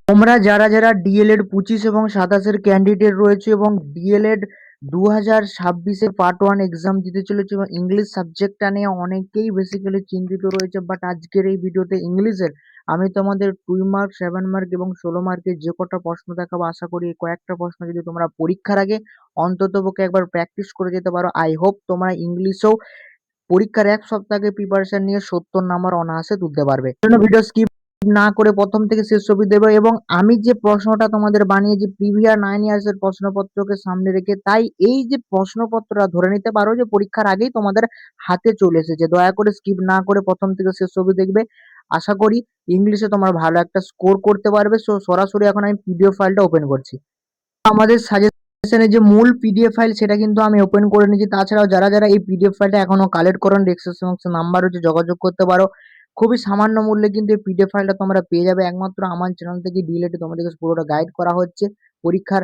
তোমরা যারা যারা ডিএলএড 25 এবং 27 ক্যান্ডিডেট রয়েছে এবং ডিএলএড 2026 পার্ট 1 এক্সাম দিতে চলেছে এবং ইংলিশ সাবজেক্টটা নিয়ে অনেকেই বেসিক্যালি চিন্তিত রয়েছে, বাট আজকের এই ভিডিওতে ইংলিশের আমি তোমাদের 2 মার্ক, 7 মার্ক এবং 16 মার্কের যে কটা প্রশ্ন দেখাবো, আশা করি এই কয়েকটা প্রশ্ন যদি তোমরা পরীক্ষার আগে অন্ততপক্ষে একবার প্র্যাকটিস করে যেতে পারো, আই হোপ তোমরা ইংলিশেও পরীক্ষার এক সপ্তাহ আগে প্রিপারেশন নিয়ে 70 নাম্বার অনায়াসে তুলতে পারবে। ভিডিও স্কিপ না করে প্রথম থেকে শেষ অবধি দেবো এবং আমি যে প্রশ্নটা তোমাদের বানিয়েছি প্রিভিয়াস 9 ইয়ার্স এর প্রশ্নপত্রকে সামনে রেখে, তাই এই যে প্রশ্নপত্রটা ধরে নিতে পারো যে পরীক্ষার আগেই তোমাদের হাতে চলে এসেছে। দয়া করে স্কিপ না করে প্রথম থেকে শেষ অবধি দেখবে, আশা করি ইংলিশে তোমার ভালো একটা স্কোর করতে পারবে। সো সরাসরি এখন আমি পিডিএফ ফাইলটা ওপেন করছি। আমাদের সাজেশনের যে মূল পিডিএফ ফাইল সেটা কিন্তু আমি ওপেন করে নিয়েছি। তাছাড়াও যারা যারা এই পিডিএফ ফাইলটা এখনো কালেক্ট করেন, ডেসক্রিপশন নাম্বার হচ্ছে, যোগাযোগ করতে পারো। খুবই সামান্য মূল্যে কিন্তু এই পিডিএফ ফাইলটা তোমরা পেয়ে যাবে। একমাত্র আমার চ্যানেল থেকে ডিএলএড তোমাদেরকে পুরোটা গাইড করা হচ্ছে পরীক্ষার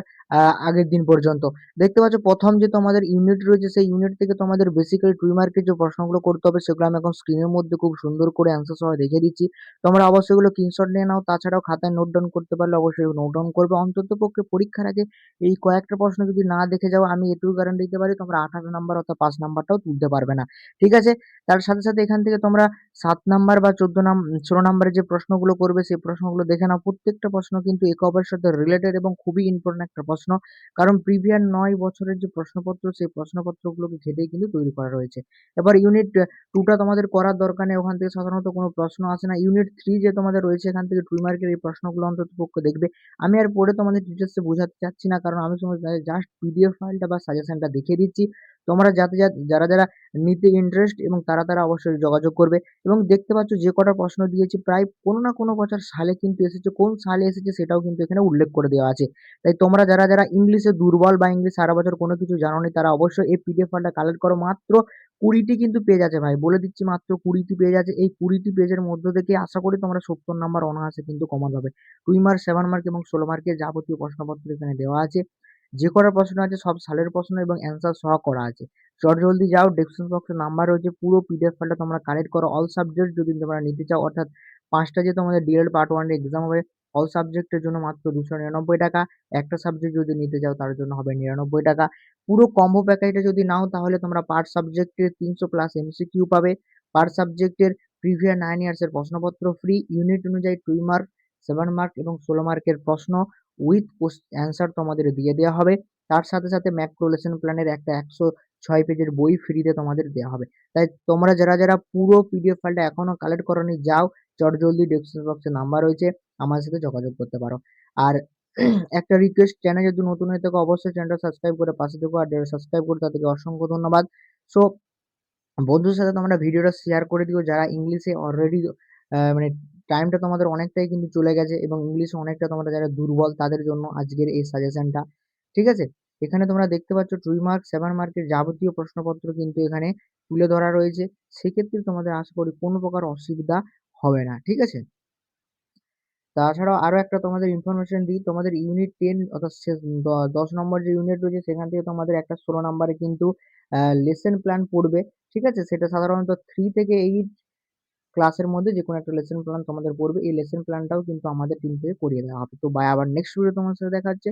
আগের দিন পর্যন্ত। দেখতে পাচ্ছ প্রথম যে তোমাদের ইউনিট রয়েছে, সেই ইউনিট থেকে তোমাদের বেসিক্যালি 2 মার্কের যে প্রশ্নগুলো করতে হবে সেগুলো আমি এখন স্ক্রিনের মধ্যে খুব সুন্দর করে অ্যান্সার সহ রেখে দিচ্ছি। তোমরা অবশ্যই এগুলো স্ক্রিনশট নিয়ে নাও। তাছাড়াও খাতায় নোট ডাউন করতে পারলে অবশ্যই নোট ডাউন করবে। অন্ততপক্ষে পরীক্ষার আগে এই কয়েকটা প্রশ্ন যদি না দেখে যাও, আমি এটুকু গ্যারান্টি দিতে পারি তোমরা 28 নাম্বার অর্থাৎ 5 নাম্বারটাও তুলতে পারবে না। ঠিক আছে? তার সাথে সাথে এখান থেকে তোমরা 7 নাম্বার বা 16 নাম্বারের যে প্রশ্নগুলো করবে সেই প্রশ্নগুলো দেখে নাও। প্রত্যেকটা প্রশ্ন কিন্তু একে অপরের সাথে রিলেটেড এবং খুবই ইম্পর্টেন্ট একটা প্রশ্ন। কারণ প্রিভিয়াস 9 বছরের যে প্রশ্নপত্র সেই প্রশ্নপত্রগুলোকে ঘেঁটেই কিন্তু তৈরি করা রয়েছে। এবার ইউনিট 2 টা তোমাদের করার দরকার নেই, ওখান থেকে সাধারণত কোনো প্রশ্ন আসে না। ইউনিট 3 যে তোমাদের রয়েছে এখান থেকে 2 মার্কের এই প্রশ্নগুলো অন্ততপক্ষে দেখবে। আমি আর পড়ে তোমাদের ডিটেলসে বোঝাতে চাচ্ছি না, কারণ আমি তোমাদের জাস্ট পিডিএফ ফাইলটা বা সাজেশনটা দেখিয়ে দিচ্ছি। তোমরা যারা যারা নিতে ইন্টারেস্ট এবং তারা অবশ্যই যোগাযোগ করবে। এবং দেখতে পাচ্ছ যে কটা প্রশ্ন দিয়েছি প্রায় কোনো না কোনো বছর সালে কিন্তু এসেছে, কোন সালে এসেছে সেটাও কিন্তু এখানে উল্লেখ করে দেওয়া আছে। তাই তোমরা যারা যারা ইংলিশে দুর্বল বা ইংলিশ সারা বছর কোনো কিছু জানোনি তারা অবশ্যই এই পিডিএফ ফাইলটা কালেক্ট করো। মাত্র 20টি কিন্তু পেজ আছে ভাই, বলে দিচ্ছি মাত্র 20টি পেজ আছে। এই 20টি পেজের মধ্য থেকে আশা করি তোমরা 70 নাম্বার অনায়াসে কিন্তু কমন পাবে। 2 মার্ক, 7 মার্ক এবং 16 মার্কের যাবতীয় প্রশ্নপত্র এখানে দেওয়া আছে। যে কটা প্রশ্ন আছে সব সালের প্রশ্ন এবং অ্যান্সার সহ করা আছে। চটজলদি যাও, ডেসক্রিপশন বক্সে নাম্বার রয়েছে, পুরো পিডিএফ ফাইলটা তোমরা কালেক্ট করো। অল সাবজেক্ট যদি তোমরা নিতে চাও, অর্থাৎ 5টা যে তোমাদের ডিএলএড পার্ট 1 এর এক্সাম হবে, অল সাবজেক্টের জন্য মাত্র 299 টাকা। একটা সাবজেক্ট যদি নিতে চাও তার জন্য হবে 99 টাকা। পুরো কম্বো প্যাকেজটা যদি নাও তাহলে তোমরা পার সাবজেক্টের 300 প্লাস এমসিকিউ পাবে। পার সাবজেক্টের প্রিভিয়াস 9 ইয়ার্স এর প্রশ্নপত্র ফ্রি। ইউনিট অনুযায়ী 2 মার্ক, 7 মার্ক এবং 16 মার্কের প্রশ্ন উইথ অ্যান্সার তোমাদের দিয়ে দেওয়া হবে। তার সাথে সাথে ম্যাক্রো লেসন প্ল্যানের একটা 106 পেজের বই ফ্রিতে তোমাদের দেওয়া হবে। তাই তোমরা যারা যারা পুরো পিডিএফ ফাইলটা এখনো কালেক্ট করোনি, যাও চটজলদি ডেসক্রিপশন বক্সে নাম্বার রয়েছে, আমার সাথে যোগাযোগ করতে পারো। আর একটা রিকোয়েস্ট, চ্যানেল যদি নতুন হয়ে থাকো অবশ্যই চ্যানেলটা সাবস্ক্রাইব করে পাশে থেকো, আর যারা সাবস্ক্রাইব করে তাদেরকে অসংখ্য ধন্যবাদ। সো বন্ধুর সাথে তোমরা ভিডিওটা শেয়ার করে দিও যারা ইংলিশে অলরেডি মানে টাইমটা তোমাদের অনেকটাই কিন্তু চলে গেছে এবং ইংলিশে অনেকটা তোমরা যারা দুর্বল তাদের জন্য আজকের এই সাজেশনটা। ঠিক আছে? এখানে তোমরা দেখতে পাচ্ছ 2 মার্ক, 7 মার্কের যাবতীয় প্রশ্নপত্র কিন্তু এখানে তুলে ধরা রয়েছে। সেক্ষেত্রে তোমাদের আশা করি কোনো প্রকার অসুবিধা হবে না। ঠিক আছে? তাছাড়াও আরো একটা তোমাদের ইনফরমেশন দিই, তোমাদের ইউনিট 10 অর্থাৎ 10 নম্বর যে ইউনিট রয়েছে সেখান থেকে তোমাদের একটা 16 নম্বরে কিন্তু লেসন প্ল্যান পড়বে। ঠিক আছে? সেটা সাধারণত 3 থেকে 8 ক্লাসের মধ্যে যেকোনো একটা লেসন প্ল্যান তোমাদের পড়বে। এই লেসন প্ল্যানটাও কিন্তু আমাদের টিম থেকে করিয়ে দেওয়া হবে। তো বাই, আবার নেক্সট ভিডিও তোমার সাথে দেখা হচ্ছে।